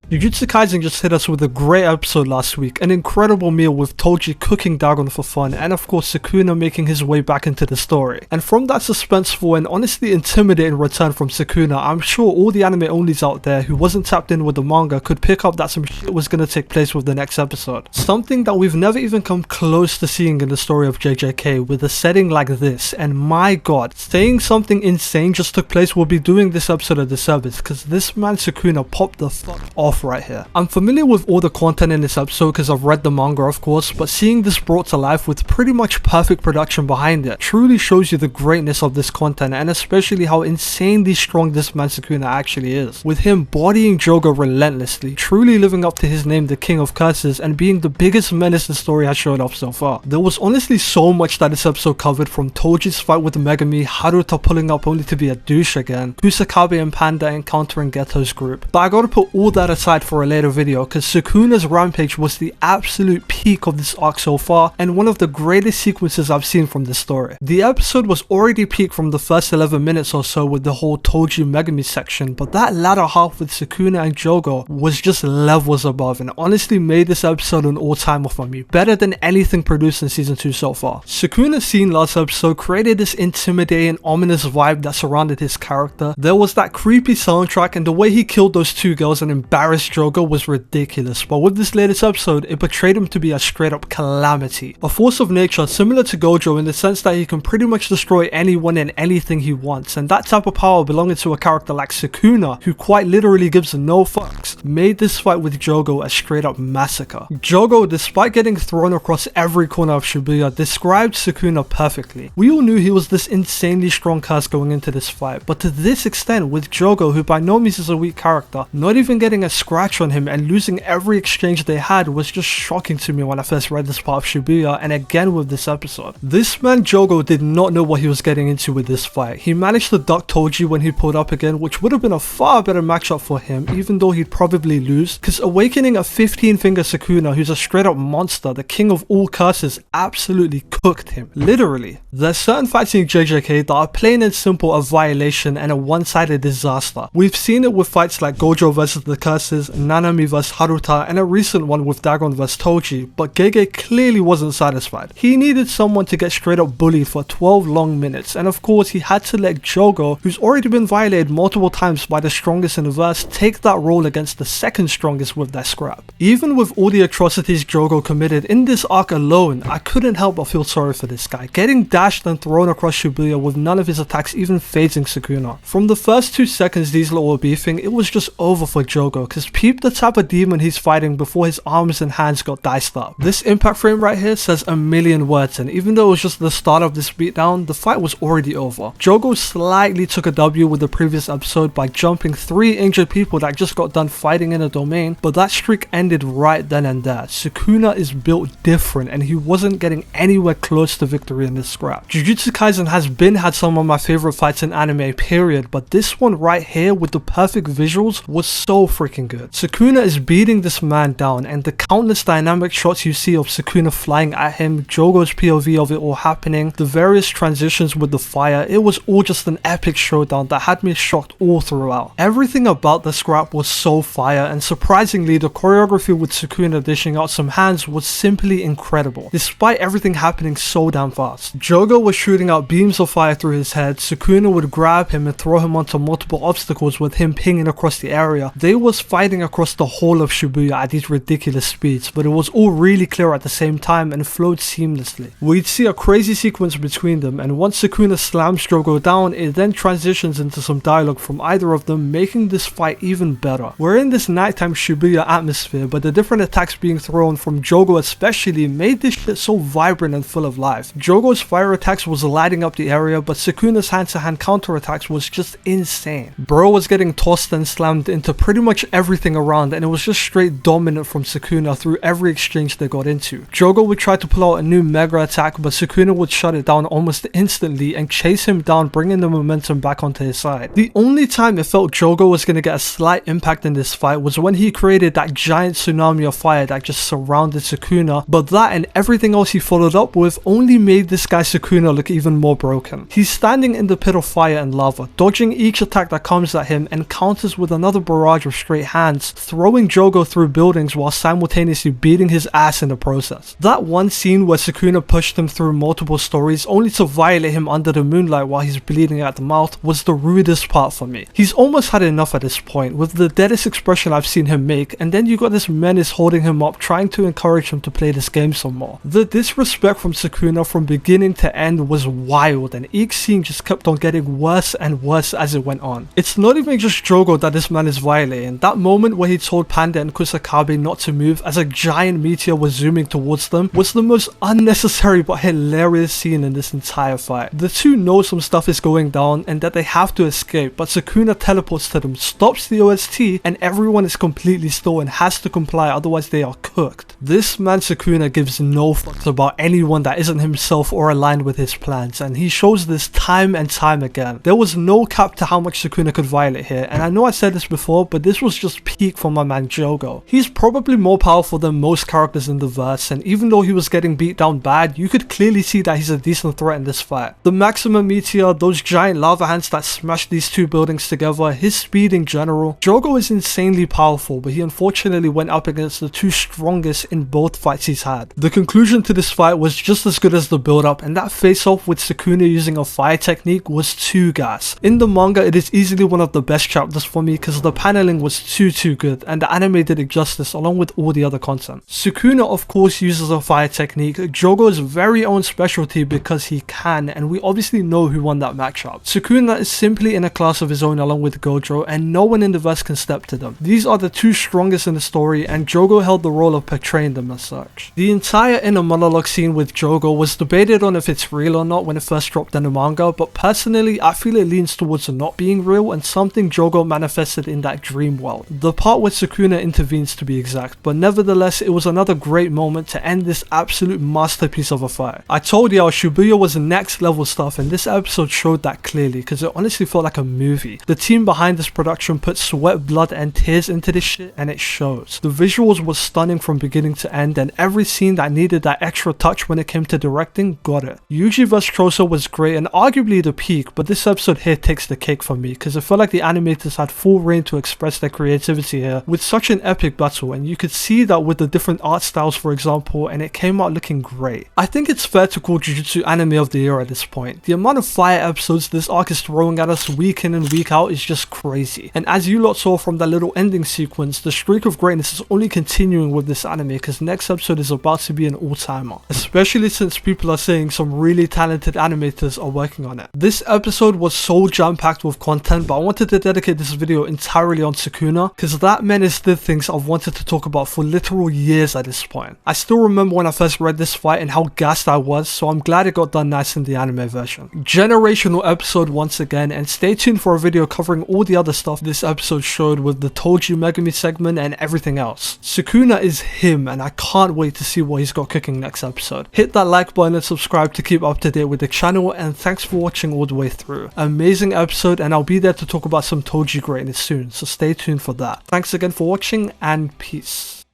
Jujutsu Kaisen just hit us with a great episode last week, an incredible meal with Toji cooking Dagon for fun, and of course Sukuna making his way back into the story. And from that suspenseful and honestly intimidating return from Sukuna, I'm sure all the anime onlys out there who wasn't tapped in with the manga could pick up that some shit was gonna take place with the next episode. Something that we've never even come close to seeing in the story of JJK with a setting like this, and my god, saying something insane just took place will be doing this episode a disservice, because this man Sukuna popped the fuck off right here. I'm familiar with all the content in this episode because I've read the manga of course, but seeing this brought to life with pretty much perfect production behind it truly shows you the greatness of this content, and especially how insanely strong this man Sukuna actually is, with him bodying Jogo relentlessly, truly living up to his name, the King of Curses, and being the biggest menace the story has showed off so far. There was honestly so much that this episode covered, from Toji's fight with Megami, Haruta pulling up only to be a douche again, Kusakabe and Panda encountering Geto's group. But I gotta put all that aside for a later video, because Sukuna's rampage was the absolute peak of this arc so far, and one of the greatest sequences I've seen from this story. The episode was already peak from the first 11 minutes or so with the whole Toji Megami section, but that latter half with Sukuna and Jogo was just levels above, and honestly made this episode an all-timer for me, better than anything produced in season 2 so far. Sukuna's scene last episode created this intimidating, ominous vibe that surrounded his character. There was that creepy soundtrack, and the way he killed those two girls and embarrassed Jogo was ridiculous, but with this latest episode, it portrayed him to be a straight up calamity. A force of nature similar to Gojo in the sense that he can pretty much destroy anyone and anything he wants, and that type of power belonging to a character like Sukuna, who quite literally gives no fucks, made this fight with Jogo a straight up massacre. Jogo, despite getting thrown across every corner of Shibuya, described Sukuna perfectly. We all knew he was this insanely strong curse going into this fight, but to this extent with Jogo, who by no means is a weak character, not even getting a scratch on him and losing every exchange they had was just shocking to me when I first read this part of Shibuya, and again with this episode. This man Jogo did not know what he was getting into with this fight. He managed to duck Toji when he pulled up again, which would have been a far better matchup for him, even though he'd probably lose, because awakening a 15-finger Sukuna who's a straight up monster, the king of all curses, absolutely cooked him. Literally. There's certain fights in JJK that are plain and simple a violation and a one-sided disaster. We've seen it with fights like Gojo vs the Curses, Nanami vs Haruta, and a recent one with Dagon vs Toji, but Gege clearly wasn't satisfied. He needed someone to get straight up bullied for 12 long minutes, and of course he had to let Jogo, who's already been violated multiple times by the strongest in the verse, take that role against the second strongest with that scrap. Even with all the atrocities Jogo committed in this arc alone, I couldn't help but feel sorry for this guy, getting dashed and thrown across Shibuya with none of his attacks even phasing Sukuna. From the first 2 seconds these lot were beefing, it was just over for Jogo, cause peep the type of demon he's fighting before his arms and hands got diced up. This impact frame right here says a million words, and even though it was just the start of this beatdown, the fight was already over. Jogo slightly took a W with the previous episode by jumping 3 injured people that just got done fighting in a domain, but that streak ended right then and there. Sukuna is built different, and he wasn't getting anywhere close to victory in this scrap. Jujutsu Kaisen has had some of my favorite fights in anime period, but this one right here with the perfect visuals was so freaking good. Sukuna is beating this man down, and the countless dynamic shots you see of Sukuna flying at him, Jogo's POV of it all happening, the various transitions with the fire, it was all just an epic showdown that had me shocked all throughout. Everything about the scrap was so fire, and surprisingly the choreography with Sukuna dishing out some hands was simply incredible, despite everything happening so damn fast. Jogo was shooting out beams of fire through his head, Sukuna would grab him and throw him onto multiple obstacles with him pinging across the area. They was fighting across the whole of Shibuya at these ridiculous speeds, but it was all really clear at the same time and flowed seamlessly. We'd see a crazy sequence between them, and once Sukuna slams Jogo down, it then transitions into some dialogue from either of them, making this fight even better. We're in this nighttime Shibuya atmosphere, but the different attacks being thrown from Jogo especially made this shit so vibrant and full of life. Jogo's fire attacks was lighting up the area, but Sukuna's hand-to-hand counterattacks was just insane. Bro was getting tossed and slammed into pretty much everything around, and it was just straight dominant from Sukuna through every exchange they got into. Jogo would try to pull out a new mega attack, but Sukuna would shut it down almost instantly and chase him down, bringing the momentum back onto his side. The only time it felt Jogo was going to get a slight impact in this fight was when he created that giant tsunami of fire that just surrounded Sukuna, but that and everything else he followed up with only made this guy Sukuna look even more broken. He's standing in the pit of fire and lava, dodging each attack that comes at him, and counters with another barrage of straight hands, throwing Jogo through buildings while simultaneously beating his ass in the process. That one scene where Sukuna pushed him through multiple stories only to violate him under the moonlight while he's bleeding at the mouth was the rudest part for me. He's almost had enough at this point, with the deadest expression I've seen him make, and then you got this menace holding him up trying to encourage him to play this game some more. The disrespect from Sukuna from beginning to end was wild, and each scene just kept on getting worse and worse as it went on. It's not even just Jogo that this man is violating. That moment where he told Panda and Kusakabe not to move as a giant meteor was zooming towards them was the most unnecessary but hilarious scene in this entire fight. The two know some stuff is going down and that they have to escape, but Sukuna teleports to them, stops the OST, and everyone is completely still and has to comply, otherwise they are cooked. This man Sukuna gives no fucks about anyone that isn't himself or aligned with his plans, and he shows this time and time again. There was no cap to how much Sukuna could violate here, and I know I said this before, but this was just peak for my man Jogo. He's probably more powerful than most characters in the verse, and even though he was getting beat down bad, you could clearly see that he's a decent threat in this fight. The maximum meteor, those giant lava hands that smashed these two buildings together, his speed in general. Jogo is insanely powerful, but he unfortunately went up against the two strongest in both fights he's had. The conclusion to this fight was just as good as the build up, and that face off with Sukuna using a fire technique was too gas. In the manga, it is easily one of the best chapters for me because the paneling was too good, and the anime did it justice along with all the other content. Sukuna of course uses a fire technique, Jogo's very own specialty because he can, and we obviously know who won that matchup. Sukuna is simply in a class of his own along with Gojo, and no one in the verse can step to them. These are the two strongest in the story, and Jogo held the role of portraying them as such. The entire inner monologue scene with Jogo was debated on if it's real or not when it first dropped in the manga, but personally I feel it leans towards not being real and something Jogo manifested in that dream world. The part where Sukuna intervenes to be exact, but nevertheless it was another great moment to end this absolute masterpiece of a fight. I told y'all Shibuya was next level stuff, and this episode showed that clearly because it honestly felt like a movie. The team behind this production put sweat, blood and tears into this shit, and it shows. The visuals were stunning from beginning to end, and every scene that needed that extra touch when it came to directing got it. Yuji vs Troso was great and arguably the peak, but this episode here takes the cake for me because it felt like the animators had full reign to express their creativity here with such an epic battle, and you could see that with the different art styles for example, and it came out looking great. I think it's fair to call Jujutsu anime of the year at this point. The amount of fire episodes this arc is throwing at us week in and week out is just crazy, and as you lot saw from that little ending sequence, the streak of greatness is only continuing with this anime because next episode is about to be an all-timer, especially since people are saying some really talented animators are working on it. This episode was so jam-packed with content, but I wanted to dedicate this video entirely on Sukuna because that menace did things I've wanted to talk about for literal years at this point. I still remember when I first read this fight and how gassed I was, so I'm glad it got done nice in the anime version. Generational episode once again, and stay tuned for a video covering all the other stuff this episode showed with the Told You Megami segment and everything else. Sukuna is him, and I can't wait to see what he's got cooking next episode. Hit that like button and subscribe to keep up to date with the channel, and thanks for watching all the way through. Amazing episode, and I'll be there to talk about some Told You greatness soon, so stay tuned for that. Thanks again for watching, and peace.